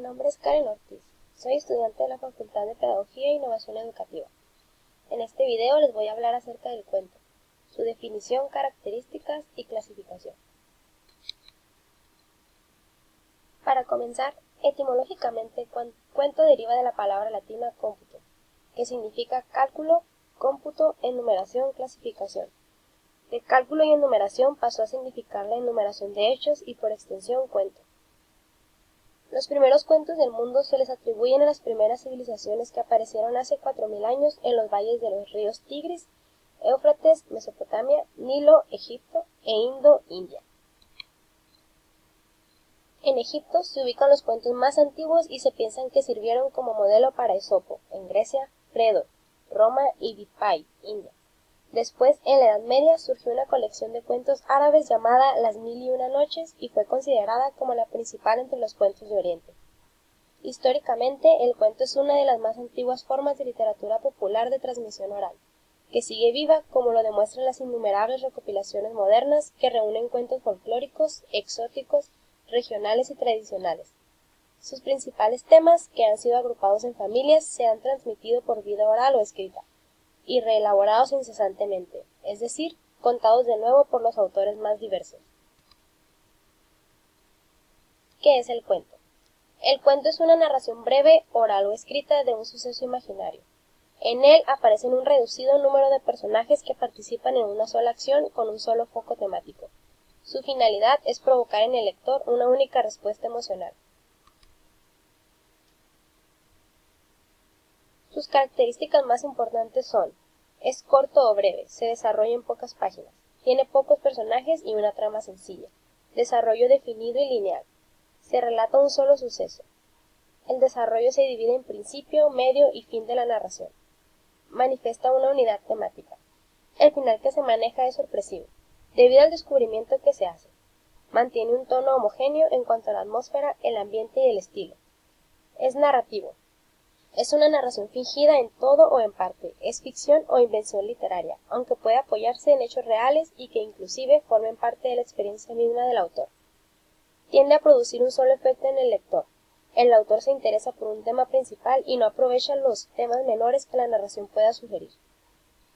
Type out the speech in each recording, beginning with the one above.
nombre es Karen Ortiz. Soy estudiante de la Facultad de Pedagogía e Innovación Educativa. En este video les voy a hablar acerca del cuento, su definición, características y clasificación. Para comenzar, etimológicamente, cuento deriva de la palabra latina cómputo, que significa cálculo, cómputo, enumeración, clasificación. De cálculo y enumeración pasó a significar la enumeración de hechos y por extensión cuento. Los primeros cuentos del mundo se les atribuyen a las primeras civilizaciones que aparecieron hace 4000 años en los valles de los ríos Tigris, Éufrates, Mesopotamia, Nilo, Egipto e Indo, India. En Egipto se ubican los cuentos más antiguos y se piensan que sirvieron como modelo para Esopo, en Grecia, Fredo, Roma y Vipai, India. Después, en la Edad Media, surgió una colección de cuentos árabes llamada Las Mil y Una Noches y fue considerada como la principal entre los cuentos de Oriente. Históricamente, el cuento es una de las más antiguas formas de literatura popular de transmisión oral, que sigue viva como lo demuestran las innumerables recopilaciones modernas que reúnen cuentos folclóricos, exóticos, regionales y tradicionales. Sus principales temas, que han sido agrupados en familias, se han transmitido por vía oral o escrita, y reelaborados incesantemente, es decir, contados de nuevo por los autores más diversos. ¿Qué es el cuento? El cuento es una narración breve, oral o escrita de un suceso imaginario. En él aparecen un reducido número de personajes que participan en una sola acción con un solo foco temático. Su finalidad es provocar en el lector una única respuesta emocional. Sus características más importantes son: es corto o breve, se desarrolla en pocas páginas, tiene pocos personajes y una trama sencilla, desarrollo definido y lineal, se relata un solo suceso. El desarrollo se divide en principio, medio y fin de la narración. Manifiesta una unidad temática. El final que se maneja es sorpresivo, debido al descubrimiento que se hace. Mantiene un tono homogéneo en cuanto a la atmósfera, el ambiente y el estilo. Es narrativo. Es una narración fingida en todo o en parte, es ficción o invención literaria, aunque puede apoyarse en hechos reales y que inclusive formen parte de la experiencia misma del autor. Tiende a producir un solo efecto en el lector. El autor se interesa por un tema principal y no aprovecha los temas menores que la narración pueda sugerir.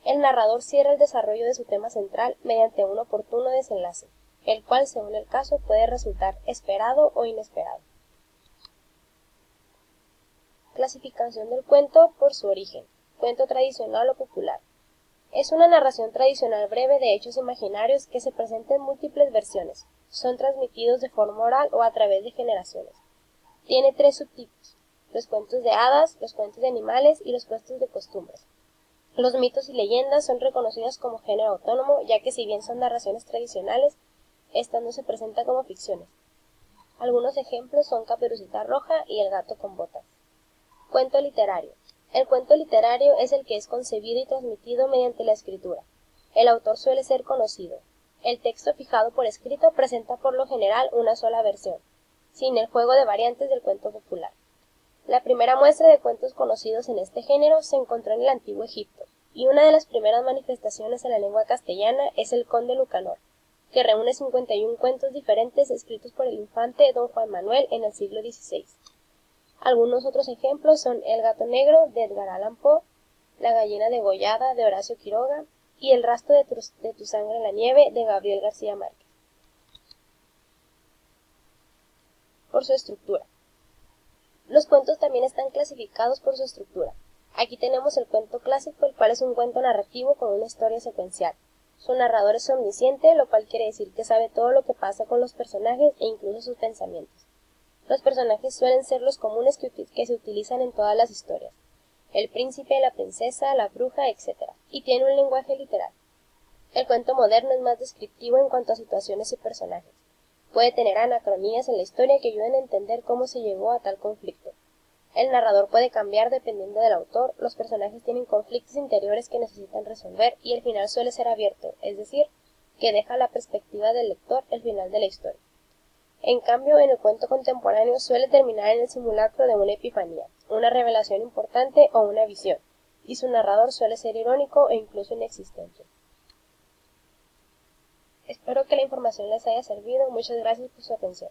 El narrador cierra el desarrollo de su tema central mediante un oportuno desenlace, el cual, según el caso, puede resultar esperado o inesperado. Clasificación del cuento por su origen. Cuento tradicional o popular. Es una narración tradicional breve de hechos imaginarios que se presenta en múltiples versiones. Son transmitidos de forma oral o a través de generaciones. Tiene 3 subtipos: los cuentos de hadas, los cuentos de animales y los cuentos de costumbres. Los mitos y leyendas son reconocidos como género autónomo, ya que si bien son narraciones tradicionales, estas no se presentan como ficciones. Algunos ejemplos son Caperucita Roja y El gato con botas. Cuento literario. El cuento literario es el que es concebido y transmitido mediante la escritura. El autor suele ser conocido. El texto fijado por escrito presenta por lo general una sola versión, sin el juego de variantes del cuento popular. La primera muestra de cuentos conocidos en este género se encontró en el Antiguo Egipto, y una de las primeras manifestaciones en la lengua castellana es el Conde Lucanor, que reúne 51 cuentos diferentes escritos por el infante don Juan Manuel en el siglo XVI. Algunos otros ejemplos son El gato negro, de Edgar Allan Poe, La gallina degollada, de Horacio Quiroga, y El rastro de tu sangre en la nieve, de Gabriel García Márquez. Por su estructura. Los cuentos también están clasificados por su estructura. Aquí tenemos el cuento clásico, el cual es un cuento narrativo con una historia secuencial. Su narrador es omnisciente, lo cual quiere decir que sabe todo lo que pasa con los personajes e incluso sus pensamientos. Los personajes suelen ser los comunes que se utilizan en todas las historias: el príncipe, la princesa, la bruja, etc. Y tiene un lenguaje literal. El cuento moderno es más descriptivo en cuanto a situaciones y personajes. Puede tener anacronías en la historia que ayuden a entender cómo se llegó a tal conflicto. El narrador puede cambiar dependiendo del autor, los personajes tienen conflictos interiores que necesitan resolver y el final suele ser abierto, es decir, que deja a la perspectiva del lector el final de la historia. En cambio, en el cuento contemporáneo suele terminar en el simulacro de una epifanía, una revelación importante o una visión, y su narrador suele ser irónico e incluso inexistente. Espero que la información les haya servido. Muchas gracias por su atención.